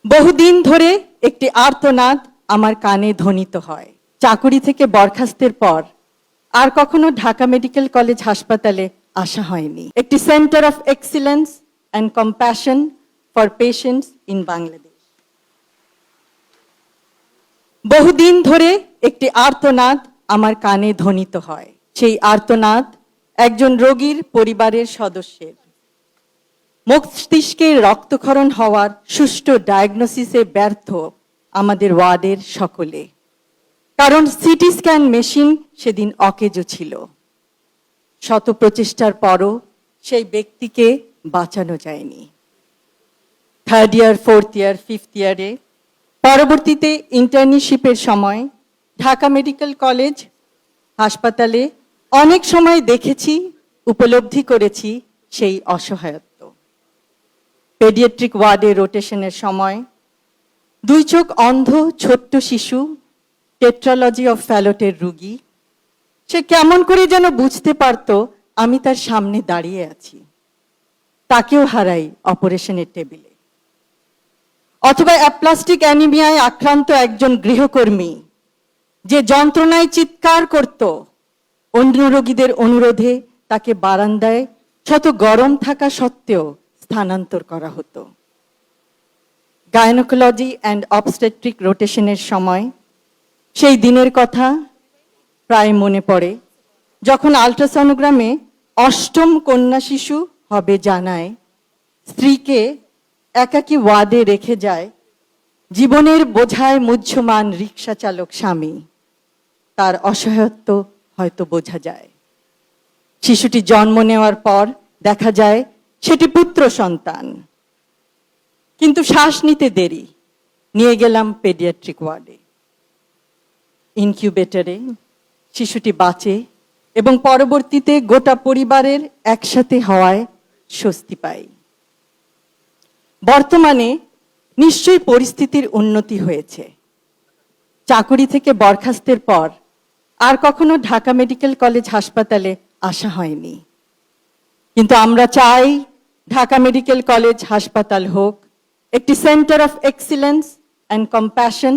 বহুদিন ধরে একটি আর্তনাদ আমার কানে ধ্বনিত হয়। চাকুরি থেকে বরখাস্তের পর আর কখনো ঢাকা মেডিকেল কলেজ হাসপাতালে আসা হয়নি। একটি centre of excellence and compassion for patients in Bangladesh. বহুদিন ধরে একটি আর্তনাদ আমার কানে ধ্বনিত হয়। সেই আর্তনাদ একজন রোগীর পরিবারের সদস্যের। মস্তিষ্কে রক্তক্ষরণ হওয়ার সুষ্ঠু ডায়াগনোসিসে ব্যর্থ আমাদের ওয়ার্ডের সকলে, কারণ সিটি স্ক্যান মেশিন সেদিন অকেজো ছিল। শত প্রচেষ্টার পরও সেই ব্যক্তিকে বাঁচানো যায়নি। 3rd ইয়ার, 4th ইয়ার, 5th ইয়ারে, পরবর্তীতে ইন্টার্নশিপের সময় ঢাকা মেডিকেল কলেজ হাসপাতালে অনেক সময় দেখেছি, উপলব্ধি করেছি সেই অসহায়ত্ব। পেডিয়াট্রিক ওয়ার্ডে রোটেশনের সময় 2 চোখ অন্ধ ছোট্ট শিশু, টেট্রালজি অফ ফ্যালটের রোগী, সে কেমন করে যেন বুঝতে পারত আমি তার সামনে দাঁড়িয়ে আছি। তাকেও হারাই অপারেশনের টেবিলে। অথবা অ্যাপ্লাস্টিক অ্যানিমিয়ায় আক্রান্ত একজন গৃহকর্মী, যে যন্ত্রণায় চিৎকার করত, অন্য রোগীদের অনুরোধে তাকে বারান্দায় শত গরম থাকা সত্ত্বেও স্থানান্তর করা হতো। গাইনোকোলজি অ্যান্ড অবস্টেট্রিক রোটেশনের সময় সেই দিনের কথা প্রায় মনে পড়ে, যখন আল্ট্রাসনোগ্রামে 8ম কন্যা শিশু হবে জানায় স্ত্রীকে একাকী ওয়ার্ডে রেখে যায় জীবনের বোঝায় মুহ্যমান রিক্সা চালক স্বামী। তার অসহায়ত্ব হয়তো বোঝা যায়। শিশুটি জন্ম নেওয়ার পর দেখা যায় সেটি পুত্র সন্তান, কিন্তু শ্বাস নিতে দেরি। নিয়ে গেলাম পেডিয়াট্রিক ওয়ার্ডে, ইনকিউবেটরে। শিশুটি বাঁচে এবং পরবর্তীতে গোটা পরিবারের একসাথে হওয়ায় স্বস্তি পাই। বর্তমানে নিশ্চয়ই পরিস্থিতির উন্নতি হয়েছে। চাকুরি থেকে বরখাস্তের পর আর কখনো ঢাকা মেডিকেল কলেজ হাসপাতালে আসা হয়নি, কিন্তু আমরা চাই ঢাকা মেডিকেল কলেজ হাসপাতাল হোক একটি centre of excellence and compassion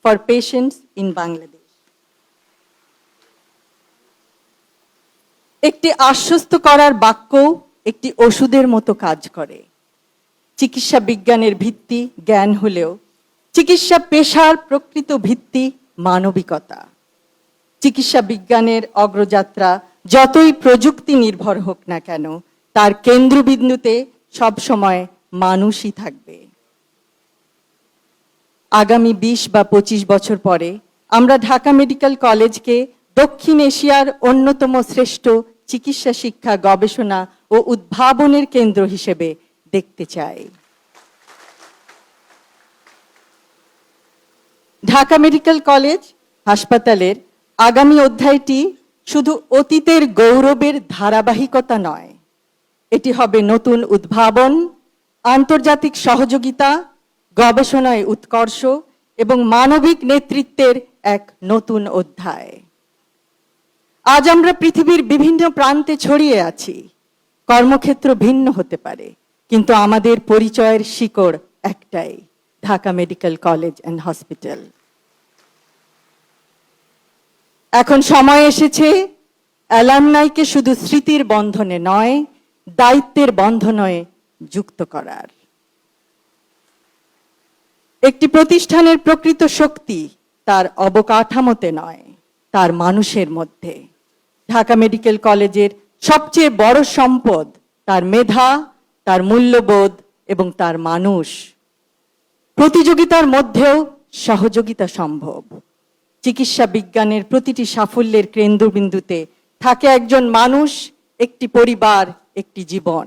for patients in Bangladesh. একটি আশ্বস্ত করার বাক্য একটি ওষুধের মতো কাজ করে। চিকিৎসা বিজ্ঞানের ভিত্তি জ্ঞান হলেও চিকিৎসা পেশার প্রকৃত ভিত্তি মানবিকতা। চিকিৎসা বিজ্ঞানের অগ্রযাত্রা যতই প্রযুক্তি নির্ভর হোক না কেন, তার কেন্দ্রবিন্দুতে সবসময় মানুষই থাকবে। আগামী 20 বা 25 বছর পরে আমরা ঢাকা মেডিকেল কলেজকে দক্ষিণ এশিয়ার অন্যতম শ্রেষ্ঠ চিকিৎসা শিক্ষা, গবেষণা ও উদ্ভাবনের কেন্দ্র হিসেবে দেখতে চাই। ঢাকা মেডিকেল কলেজ হাসপাতালের আগামী অধ্যায়টি শুধু অতীতের গৌরবের ধারাবাহিকতা নয়, এটি হবে নতুন উদ্ভাবন, আন্তর্জাতিক সহযোগিতা, গবেষণায় উৎকর্ষ এবং মানবিক নেতৃত্বের এক নতুন অধ্যায়। আজ আমরা পৃথিবীর বিভিন্ন প্রান্তে ছড়িয়ে আছি। কর্মক্ষেত্র ভিন্ন হতে পারে, কিন্তু আমাদের পরিচয়ের শিকড় একটাই, Dhaka medical college and hospital. এখন সময় এসেছে অ্যালামনাইকে শুধু স্মৃতির বন্ধনে নয়, দায়িত্বের বন্ধনে যুক্ত করার। একটি প্রতিষ্ঠানের প্রকৃত শক্তি তার অবকাঠামোতে নয়, তার মানুষের মধ্যে। ঢাকা মেডিকেল কলেজের সবচেয়ে বড় সম্পদ তার মেধা, তার মূল্যবোধ এবং তার মানুষ। প্রতিযোগিতার মধ্যেও সহযোগিতা সম্ভব। চিকিৎসা বিজ্ঞানের প্রতিটি সাফল্যের কেন্দ্রবিন্দুতে থাকে একজন মানুষ, একটি পরিবার, একটি জীবন।